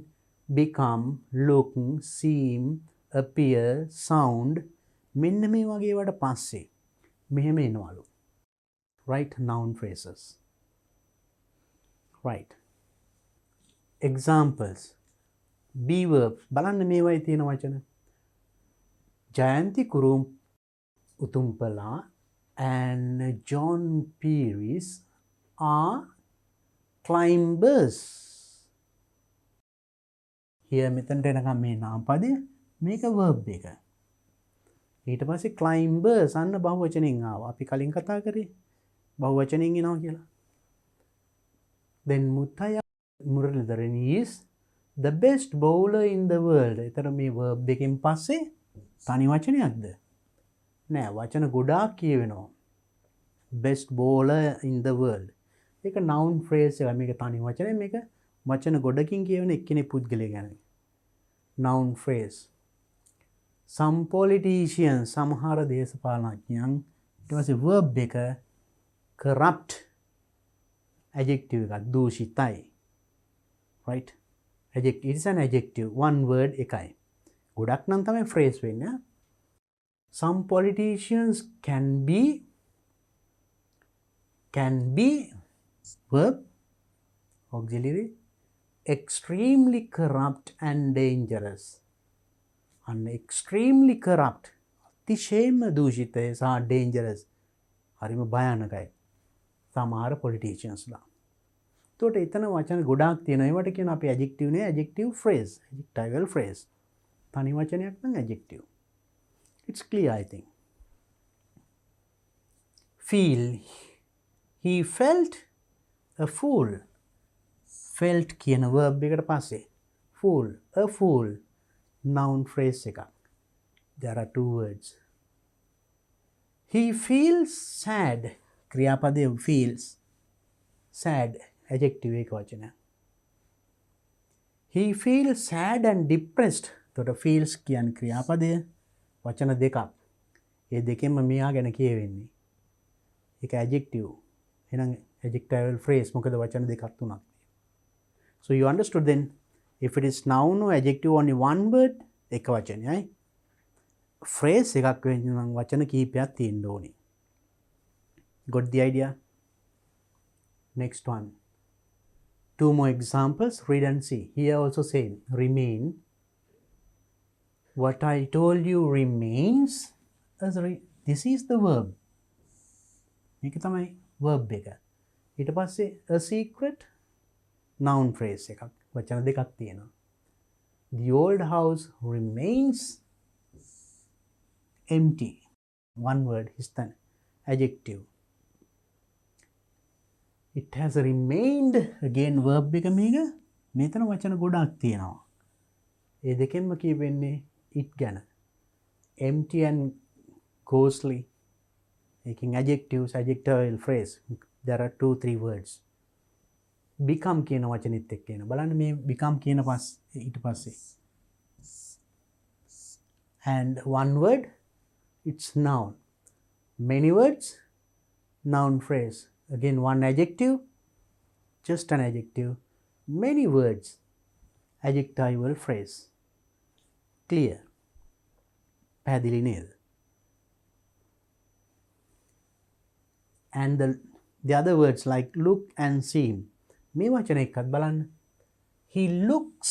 become look seem appear sound මෙන්න මේ වගේ වට පස්සේ මෙහෙම එනවලු right noun phrases right examples be verbs බලන්න මේවයි තියෙන වචන ජයන්ති කුරුම් උතුම්පලා and John Pieris are climbers. Here මෙතනට එනකම් මේ නාමපදය මේක verb එක. ඊට පස්සේ climbers අන්න බහුවචනෙන් ආවා. අපි කලින් කතා කරේ බහුවචනෙන් එනවා කියලා. Then Muthaya Muralidharan is the best bowler in the world. එතන මේ verb දෙකෙන් පස්සේ තනි වචනයක්ද? නෑ, වචන ගොඩාක් කියවෙනවා. Best bowler in the world. ඒක noun phrase එක. මේක තනි වචනය. මේක වචන ගොඩකින් කියවෙන එක්කෙනෙක් පුද්ගලයා ගැන. noun phrase. Some politicians, සමහර දේශපාලනඥයන්. ඊට පස්සේ verb එක corrupt adjective එකක් දූෂිතයි. Right? Adjective, it is an adjective. One word එකයි. ගොඩක් නම් තමයි phrase වෙන්නේ. Some politicians can be verb auxiliary extremely corrupt and dangerous. And extremely corrupt අතිශයම දූෂිතයි සහ dangerous හරිම භයානකයි සමහර politicians ලා. එතකොට එතන වචන ගොඩාක් තියෙනවා. ඒවට කියන අපි adjective නේ adjective phrase, adjectival phrase. තනි වචනයක් නම් adjective. It's clear, I think. Feel. He felt a fool. Felt කියන verb එකට පස්සේ fool, a fool. Noun phrase එකක්. There are two words. He feels sad. ක්‍රියාපදය feels. Sad. Adjective එක වචනය. He feels sad and depressed. එතකොට feels කියන ක්‍රියාපදය වචන දෙකක්. ඒ දෙකෙන්ම මෙයා ගැන කියවෙන්නේ. ඒක adjective. එහෙනම් adjectival phrase මොකද වචන දෙකක් තුනක්. So you understood then, if it is noun or adjective only one word, එක වචනයයි. Phrase එකක් වෙන්න නම් වචන කීපයක් තියෙන්න ඕනේ. Got the idea? Next one. Two more examples, read and see. Here also same, remain. What I told you remains. This is the verb. මේක තමයි verb එක. ඊට පස්සේ a secret, noun phrase එකක්. වචන දෙකක් තියෙනවා. The old house remains empty. One word is the adjective. It has remained, again verb එක මේක. මෙතන වචන ගොඩක් තියෙනවා. ඒ දෙකෙන්ම කියවෙන්නේ it ගැන. Empty and ghostly. Making adjectives, adjectival phrase. There are 2-3 words. Become කියන වචනෙත් එක්ක එන. බලන්න මේ become කියන ඊට පස්සේ. And one word, it's noun. Many words, noun phrase. Again one adjective, just an adjective. Many words, adjectival phrase. Clear? පැහැදිලි නේද? And the other words like look and seem. මේ වචන එකත් බලන්න. He looks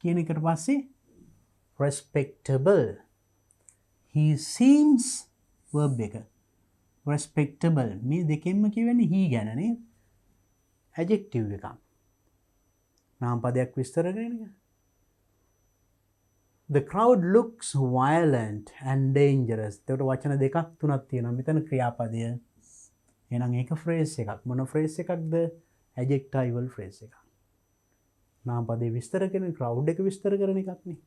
කියන එකට පස්සේ respectable. He seems verb එක. Respectable. මේ දෙකෙන්ම කියවෙන්නේ he ගැන නේද? Adjective එකක්. නාම පදයක් විස්තර කරන එක. The crowd looks violent and dangerous. ඒකට වචන දෙකක් තුනක් තියෙනවා. මෙතන ක්‍රියාපදය. එහෙනම් ඒක phrase එකක්. මොන phrase එකක්ද? adjectival phrase එකක්. නාම පදේ විස්තර කරන crowd එක විස්තර කරන එකක් නේ.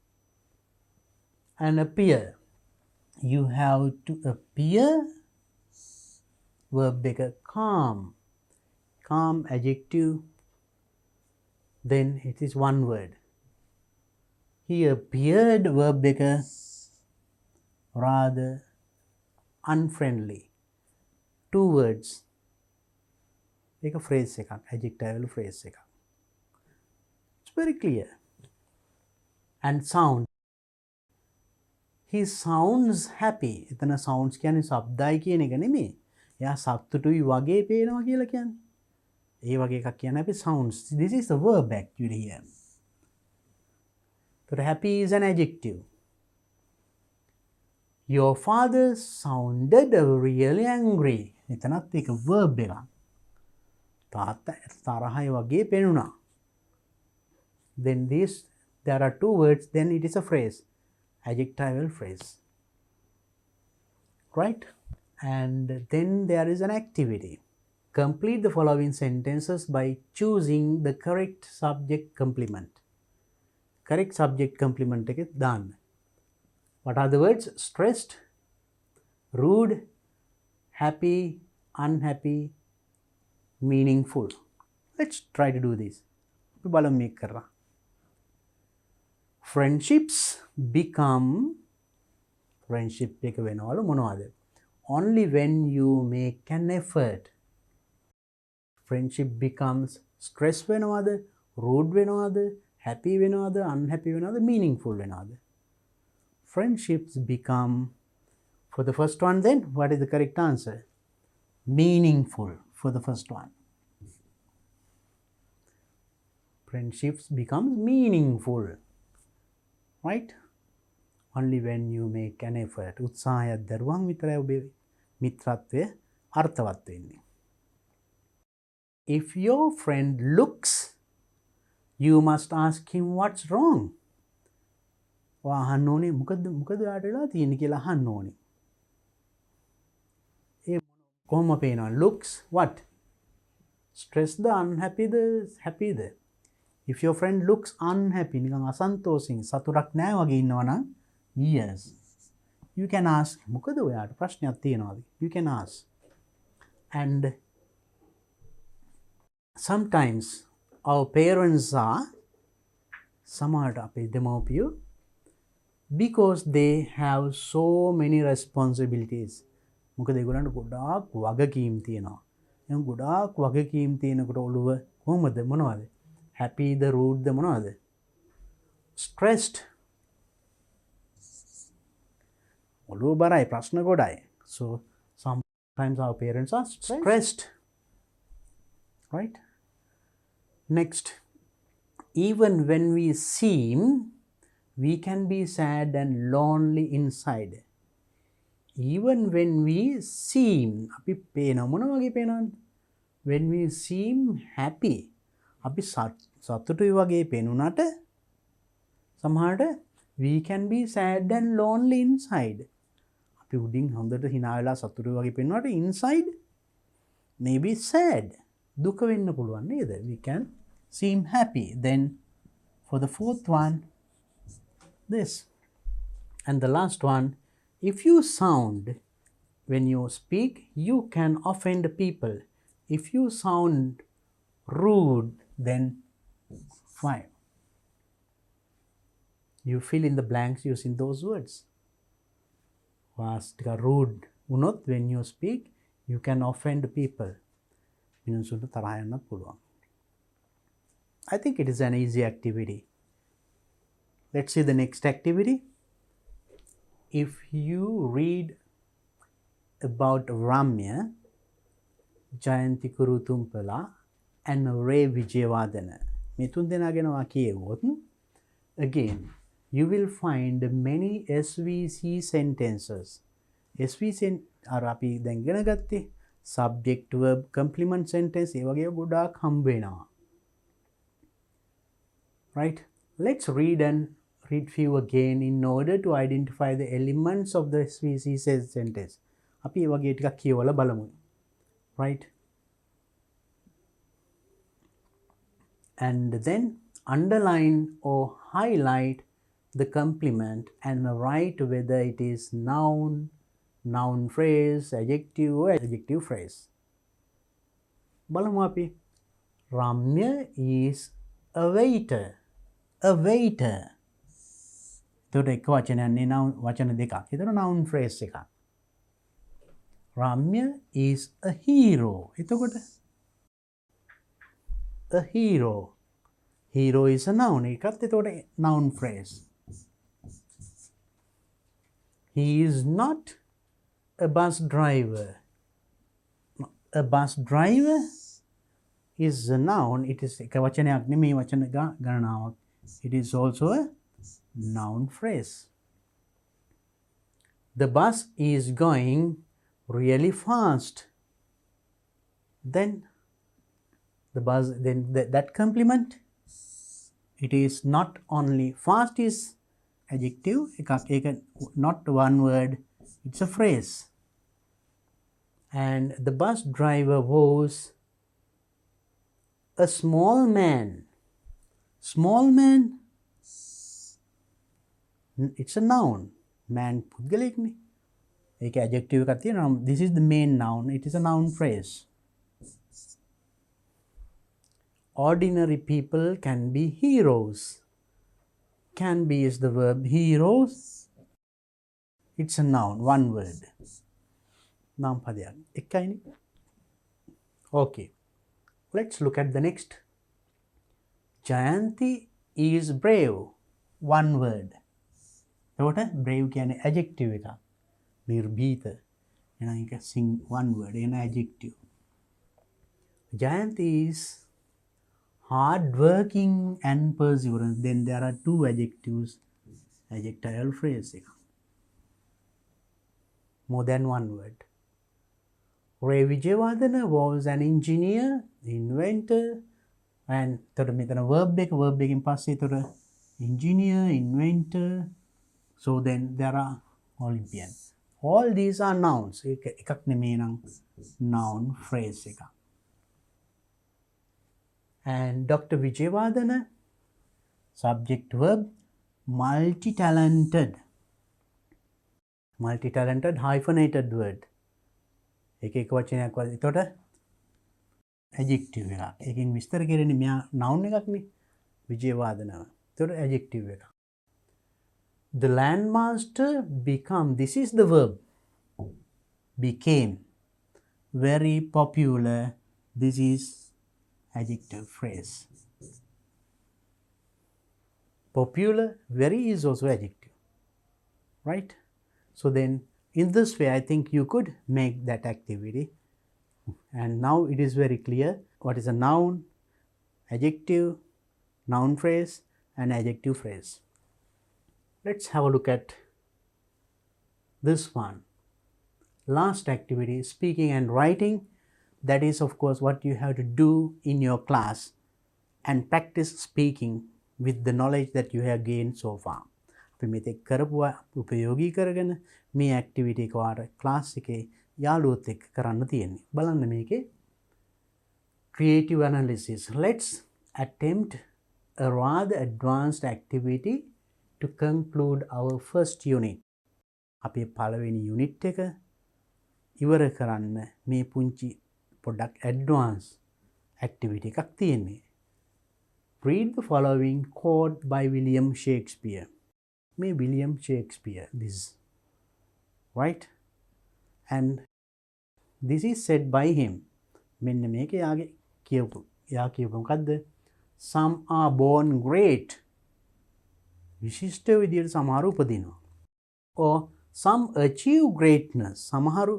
And appear. You have to appear. Verb එක calm. Calm adjective. Then it is one word. He appeared verb එක rather unfriendly. 2 words. ඒක phrase එකක්. adjectival phrase එකක්. It's very clear. And sound. He sounds happy. එතන sounds කියන්නේ ශබ්දයි කියන එක නෙමෙයි. එයා සතුටුයි වගේ පේනවා කියලා කියන්නේ. ඒ වගේ එකක් කියන්නේ අපි sounds. This is the verb actually here. So happy is an adjective. Your father sounded really angry. එතනත් ඒක verb එකක්. තාත්තා තරහයි වගේ පෙනුණා. Then there are two words, then it is a phrase, adjectival phrase, right? And then there is an activity. Complete the following sentences by choosing the correct subject complement. Correct subject complement එක දාන්න. What are the words? Stressed, rude, happy, unhappy, meaningful. Let's try to do this. බලමු මේක කරලා. Friendships become, friendship එක වෙනවලු මොනවද? Only when you make an effort. Friendship becomes stress වෙනවද? rude වෙනවද? happy වෙනවද? unhappy වෙනවද? meaningful වෙනවද? Friendships become, for the first one then, what is the correct answer? Meaningful for the first one. Friendships become meaningful, right? Only when you make an effort. උත්සාහයක් දරුවන් විතරයි ඔබේ මිත්‍රත්වය අර්ථවත් වෙන්නේ. If your friend looks, you must ask him what's wrong. ඔයා අහන්න ඕනේ මොකද යාට වෙලා තියෙන්නේ කියලා අහන්න ඕනේ. ඒ කොහොම පේනවා? looks what? stressed, unhappy, happy. If your friend looks unhappy, නිකන් අසන්තෝෂින් සතුටක් නැහැ වගේ ඉන්නවා නම්, yes, you can ask මොකද ඔයාට ප්‍රශ්නයක් තියෙනවද? You can ask. And sometimes our parents are සමහරට අපේ දෙමව්පියෝ, because they have so many responsibilities. මොකද ඒගොල්ලන්ට ගොඩාක් වගකීම් තියෙනවා. එහෙනම් ගොඩාක් වගකීම් තියෙනකොට ඔළුව කොහොමද මොනවද? happy the rude the මොනවද? stressed. ඔළුව බරයි, ප්‍රශ්න ගොඩයි. So sometimes our parents are stressed. Right? Next, even when we seem, we can be sad and lonely inside. Even when we seem, අපි පේන මොන වගේ පේනවද? When we seem happy, අපි සතුටුයි වගේ පේනුනට සමහරට we can be sad and lonely inside. අපි උඩින් හොඳට hina වෙලා සතුටුයි වගේ පේනුනට inside maybe sad. දුක වෙන්න පුළුවන් නේද? We can seem happy. Then for the fourth one, this. And the last one, if you sound, when you speak, you can offend people. If you sound rude, then fine. You fill in the blanks using those words. Was rude unot when you speak, you can offend people. I think it is an easy activity. Let's see the next activity. If you read about Ramya, Jayanti Kurutumpala, and Ray Vijayavadana, again, you will find many SVC sentences. SVC are අපි දැන් ඉගෙන ගත්තේ subject verb complement sentence ඒ වගේ ගොඩාක් හම්බ වෙනවා. Right? Let's read few again in order to identify the elements of the SVC sentence. අපි ඒ වගේ ටිකක් කියවලා බලමු. Right? And then underline or highlight the complement and write whether it is noun, noun phrase, adjective or adjective phrase. බලමු අපි. Ramya is a waiter. A waiter. එතකොට එක වචනයක් නේ noun වචන දෙකක්. ඒතර noun phrase එකක්. Ramya is a hero. එතකොට a hero. Hero is a noun. ඒකත් එතකොට noun phrase. He is not a bus driver. A bus driver is a noun. It is එක වචනයක් නෙමෙයි වචන ගණනාවක්. It is also a noun phrase. The bus is going really fast. Then the bus, then that complement, it is not only fast is adjective, not one word, it's a phrase. And the bus driver was a small man. Small man, it's a noun. Man පුද්ගලයෙක් නේ. ඒක adjective එකක් තියෙනවා. This is the main noun. It is a noun phrase. Ordinary people can be heroes. Can be is the verb. Heroes, it's a noun, one word. නාම පදයක්. එකයිනේ. Okay. Let's look at the next. Jayanti is brave. One word. එතකොට brave කියන්නේ adjective එකක්. නිර්භීත. එහෙනම් ඒක one word. එන adjective. Jayanti is hardworking and perseverance. Then there are two adjectives. Adjectival phrase එක. More than one word. Ray Vijayawardena was an engineer, inventor, and තොර මෙතන verb එකකින් පස්සේ තොර engineer, inventor, so then there are Olympian. All these are nouns. එකක් නෙමෙයි නම් noun phrase එක. And Dr. Vijayawardena, subject verb, multi-talented. Multi-talented hyphenated word. එක වචනයක් වගේ. එතකොට adjective එකක්. ඒකෙන් විස්තර කරන්නේ මෙයා noun එකක් නේ. විජේවාදනව. එතකොට adjective එකක්. The landmaster become, this is the verb. Became very popular. This is adjective phrase. Popular, very is also adjective. Right? So then in this way, I think you could make that activity. And now it is very clear what is a noun, adjective, noun phrase, and adjective phrase. Let's have a look at this one. Last activity, speaking and writing. That is, of course, what you have to do in your class and practice speaking with the knowledge that you have gained so far. අපි මෙතෙක් කරපුවා උපයෝගී කරගෙන මේ activity එක වාර class එකේ යාළුවොත් එක්ක කරන්න තියෙන්නේ. බලන්න මේකේ creative analysis. Let's attempt a rather advanced activity to conclude our first unit. අපේ පළවෙනි unit එක ඉවර කරන්න මේ පුංචි පොඩ්ඩක් advanced activity එකක් තියෙන්නේ. Read the following quote by William Shakespeare. May William Shakespeare, this, right? And this is said by him. මෙන්න මේක යාගේ කියපු. යා කියපු මොකද්ද? Some are born great. විශිෂ්ට විදියට සමහරු උපදිනවා. Or some achieve greatness. සමහරු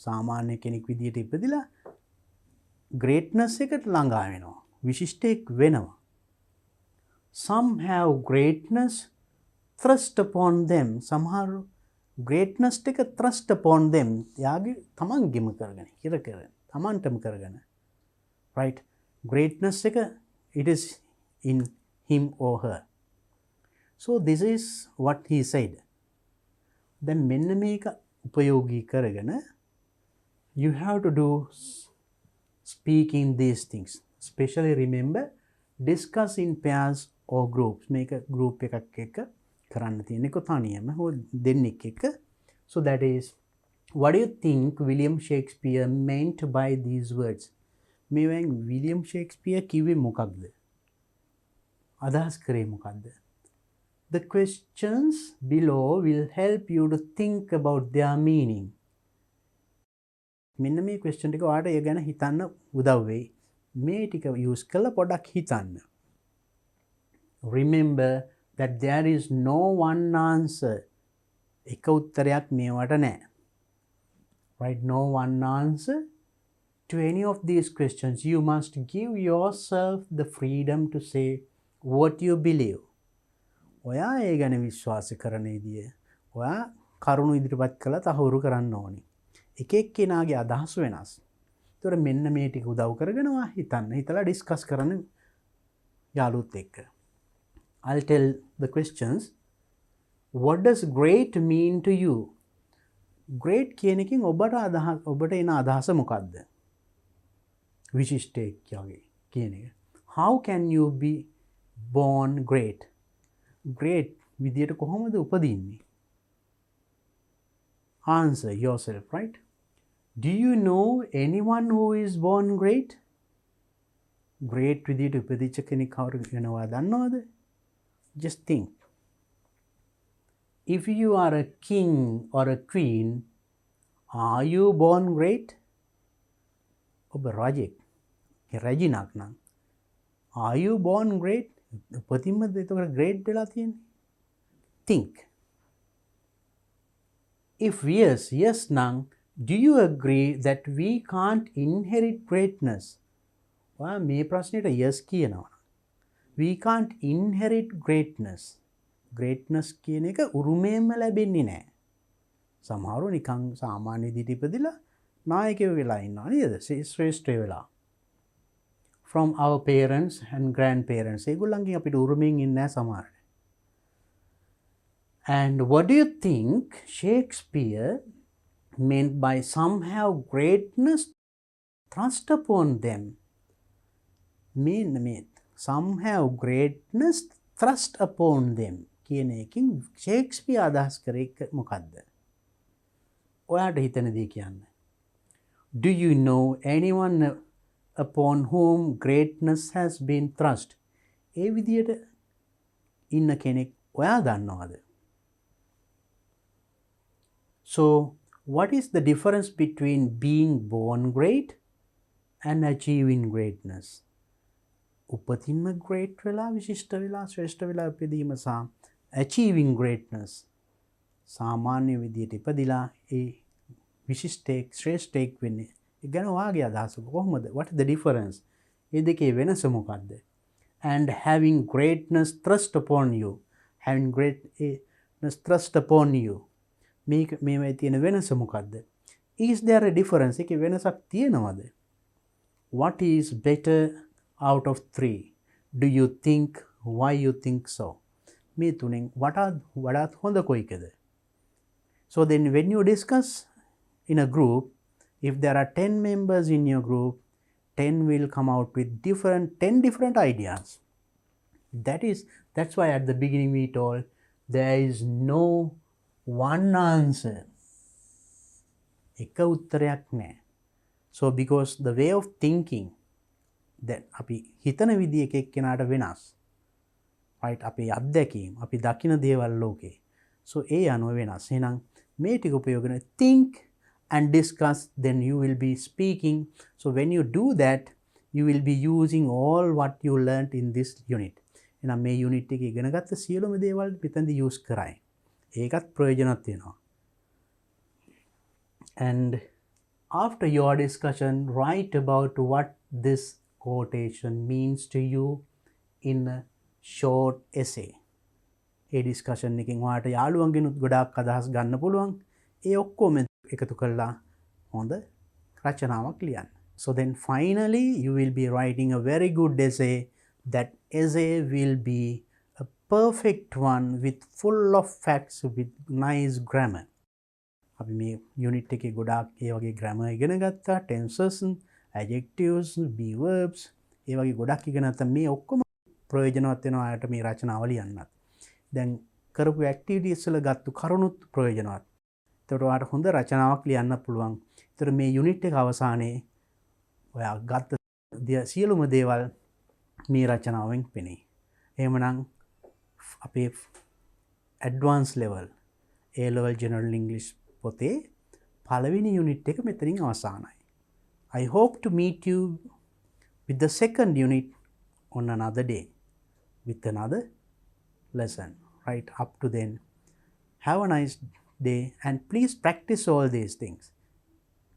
සාමාන්‍ය කෙනෙක් විදියට ඉපදිලා greatness එකට ළඟා වෙනවා. විශිෂ්ටයක් වෙනවා. Some have greatness thrust upon them. සමහරු greatness එක thrust upon them. යාගේ තමන්ගෙම කරගෙන, හිර කරගෙන, තමන්ටම කරගෙන. Right? Greatness එක, it is in him or her. So this is what he said. දැන් මෙන්න මේක උපයෝගී කරගෙන you have to do speaking these things. Especially remember, discuss in pairs or groups. Make a group එකක් එක්ක කරන්න තියෙන එක තනියම හෝ දෙන්නෙක් එක්ක. So that is, what do you think William Shakespeare meant by these words? මේවෙන් William Shakespeare කිව්වේ මොකක්ද? අදහස් කරේ මොකක්ද? The questions below will help you to think about their meaning. මෙන්න මේ question ටික ඔයාලට ඒ ගැන හිතන්න උදව් වෙයි. මේ ටික use කරලා පොඩ්ඩක් හිතන්න. Remember that there is no one answer. එක උත්තරයක් මේවට නැහැ. Right? No one answer to any of these questions. You must give yourself the freedom to say what you believe. ඔයා ඒ ගැන විශ්වාස කරන විදිය ඔයා කරුණු ඉදිරිපත් කළා තහවුරු කරන්න ඕනි. එක එක්කෙනාගේ අදහස් වෙනස්. ඒතර මෙන්න මේ ටික උදව් කරගෙනවා හිතන්න. හිතලා ඩිස්කස් කරන්න යාළුවොත් එක්ක. I'll tell the questions. What does great mean to you? Great කියන එකෙන් ඔබට එන අදහස මොකක්ද? විශිෂ්ටයක් කියන එක. How can you be born great? Great විදියට කොහොමද උපදින්නේ? Answer yourself, right? Do you know anyone who is born great? Great විදියට උපදිච්ච කෙනෙක් කවුරු වෙනවද දන්නවද? Just think. If you are a king or a queen, are you born great? ඔබ රජෙක්. රජිනක් නම්. Are you born great? උපතින්මද එතකොට great වෙලා තියෙන්නේ? Think. If yes, yes නම්, do you agree that we can't inherit greatness? ඔයා මේ ප්‍රශ්නෙට yes කියනවා. We can't inherit greatness. Greatness කියන එක උරුමයෙන්ම ලැබෙන්නේ නැහැ. සමහරව නිකන් සාමාන්‍ය විදිහට ඉපදිලා නායකයෝ වෙලා ඉන්නවා නේද? ශ්‍රේෂ්ඨ වෙලා. From our parents and grandparents. ඒගොල්ලන්ගෙන් අපිට උරුමයෙන් ඉන්නේ නැහැ සමහර. And what do you think Shakespeare meant by somehow greatness thrust upon them? Mean somehow greatness thrust upon them කියන එකකින් ෂේක්ස්පියර් අදහස් කරේ මොකද්ද? ඔයාට හිතන දේ කියන්න. Do you know anyone upon whom greatness has been thrust? ඒ විදියට ඉන්න කෙනෙක් ඔයා දන්නවද? So, what is the difference between being born great and achieving greatness? උපතින්ම great වෙලා විශිෂ්ට වෙලා ශ්‍රේෂ්ඨ වෙලා ඉපදීම සහ achieving greatness සාමාන්‍ය විදියට ඉපදිලා ඒ විශිෂ්ටයක් ශ්‍රේෂ්ඨයක් වෙන්නේ. ඒ ගැන ඔයාගේ අදහස කොහොමද? What is the difference? ඒ දෙකේ වෙනස මොකක්ද? And having greatness thrust upon you. Having greatness thrust upon you. මේවයි තියෙන වෙනස මොකක්ද? Is there a difference? ඒකේ වෙනසක් තියෙනවද? What is better out of three? Do you think? Why you think so? මේ තුනෙන් වඩාත් හොඳ කොයිකද? So then when you discuss in a group, if there are 10 members in your group, 10 will come out with 10 different ideas. That's why at the beginning we told there is no one answer. එක උත්තරයක් නැහැ. So because the way of thinking that අපි හිතන විදිය එක එක්කෙනාට වෙනස්. right? අපේ අත්දැකීම්, අපි දකින දේවල් ලෝකේ. So ඒ අනුව වෙනස්. එහෙනම් මේ ටික උපයෝගන think and discuss, then you will be speaking. So when you do that, you will be using all what you learnt in this unit. එහෙනම් මේ unit එකේ ඉගෙන ගත්ත සියලුම දේවල් පිටන්දි use කරයි. ඒකත් ප්‍රයෝජනවත් වෙනවා. And after your discussion, write about what this quotation means to you in a short essay. A discussion එකෙන් ඔයාලට යාළුවන්ගෙනුත් ගොඩාක් අදහස් ගන්න පුළුවන්. ඒ ඔක්කොම එකතු කරලා හොඳ රචනාවක් ලියන්න. So then finally you will be writing a very good essay. That essay will be a perfect one with full of facts with nice grammar. අපි මේ unit එකේ ගොඩාක් ඒ වගේ grammar ඉගෙන ගත්තා, tenses, adjectives, be verbs, ඒ වගේ ගොඩක් ඉගෙන ගත්තා. මේ ඔක්කොම ප්‍රයෝජනවත් වෙනවා ආයත මේ රචනාව ලියන්නත්. දැන් කරපු activities වල ගත්තු කරුණුත් ප්‍රයෝජනවත්. ඒකට ඔයාලට හොඳ රචනාවක් ලියන්න පුළුවන්. ඒතර මේ unit එක අවසානයේ ඔයා ගත්ත සියලුම දේවල් මේ රචනාවෙන් පෙනේ. එහෙමනම් අපේ advanced level A level general English පොතේ පළවෙනි unit එක මෙතනින් අවසానයි. I hope to meet you with the second unit on another day with another lesson. Right up to then, have a nice day and please practice all these things.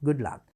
Good luck.